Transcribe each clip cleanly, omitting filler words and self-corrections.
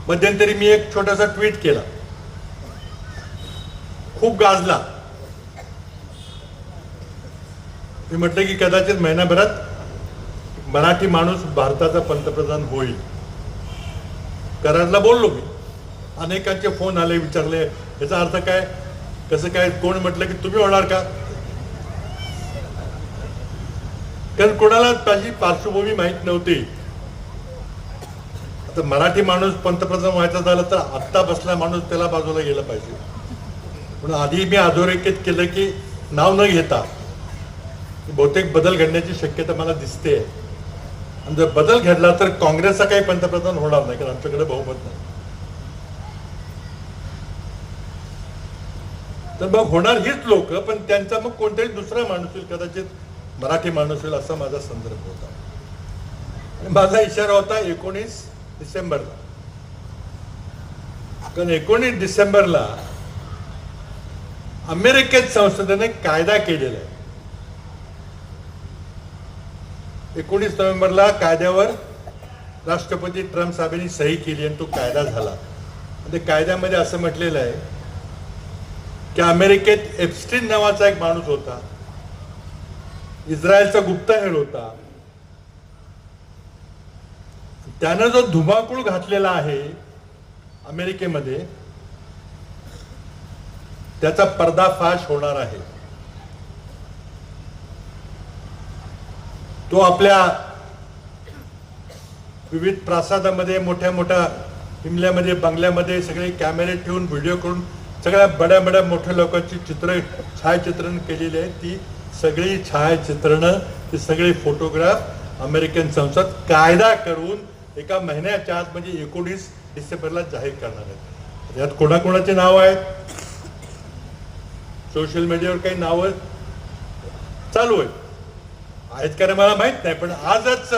मध्यंतरी मी एक छोटासा ट्विट केला, खूप गाजला. मी म्हटलं की कदाचित महिनाभरात मराठी माणूस भारताचा पंतप्रधान होईल. कराडला बोललो मी, अनेकांचे फोन आले, विचारले याचा अर्थ काय, कसं काय. कोण म्हटलं की तुम्ही होणार का, कारण कोणाला त्याची पार्श्वभूमी माहीत नव्हती. आता मराठी माणूस पंतप्रधान व्हायचा झाला तर आत्ता बसला माणूस त्याला बाजूला गेला पाहिजे. म्हणून आधी मी अधोरेखित केलं की नाव न घेता बहुतेक बदल घडण्याची शक्यता मला दिसते. आणि जर बदल घडला तर काँग्रेसचा काही पंतप्रधान होणार नाही, कारण आमच्याकडे बहुमत नाही. तर मग होणार हीच लोक, पण त्यांचा मग कोणताही दुसरा माणूस येईल, कदाचित मराठी माणूस येईल, असा माझा संदर्भ होता. आणि माझा इशारा होता 19 डिसेंबरला, कारण 19 डिसेंबरला अमेरिकेत संसदेने कायदा केलेला आहे. 19 नोव्हेंबरला कायद्यावर राष्ट्रपती ट्रम्प साहेबांनी सही केली आणि तो कायदा झाला. त्या कायद्यामध्ये असं म्हटलेलं आहे की अमेरिकेत एप्स्टीन नावाचा एक माणूस होता, इस्रायलचा गुप्तहेर होता. त्यानं जो धुमाकूळ घातलेला आहे अमेरिकेमध्ये, त्याचा पर्दाफाश होणार आहे. तो आपल्या विविध प्रासादामध्ये, मोठ्या मोठ्या हिमल्यामध्ये, बंगल्यामध्ये सगळे कॅमेरे ठेवून, व्हिडिओ करून सगळ्या बड्या बड्या मोठ्या लोकांची छायाचित्रण केलेली आहे. ती सगळी छायाचित्रणं, ती सगळे फोटोग्राफ अमेरिकन संसद कायदा करून एका महिन्याच्या आत म्हणजे 19 डिसेंबरला जाहीर करणार आहेत. यात कोणाकोणाचे नाव आहेत, सोशल मीडियावर काही नावं चालू आहेत का मला माहित नाही, पण आजच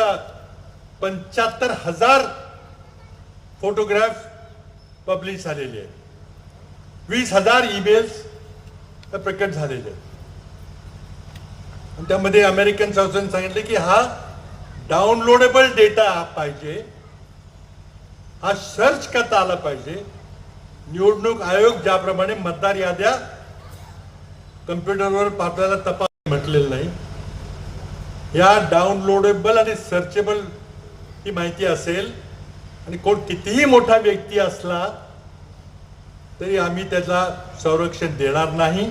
75,000 फोटोग्राफ पब्लिश झालेले आहेत. 20,000 ईमेल्स प्रकट झालेले आहेत. आणि त्यामध्ये अमेरिकन संसदेने सांगितले की हा डाउनलोडेबल डेटा पाहिजे, हा सर्च करता आला पाहिजे. निवडणूक आयोग ज्याप्रमाणे मतदार याद्या कम्प्युटरवर आपल्याला तपास म्हटलेलं नाही, या डाउनलोडेबल आणि सर्चेबल ही माहिती असेल आणि कोण कितीही मोठा व्यक्ती असला तरी आम्ही त्याला संरक्षण देणार नाही.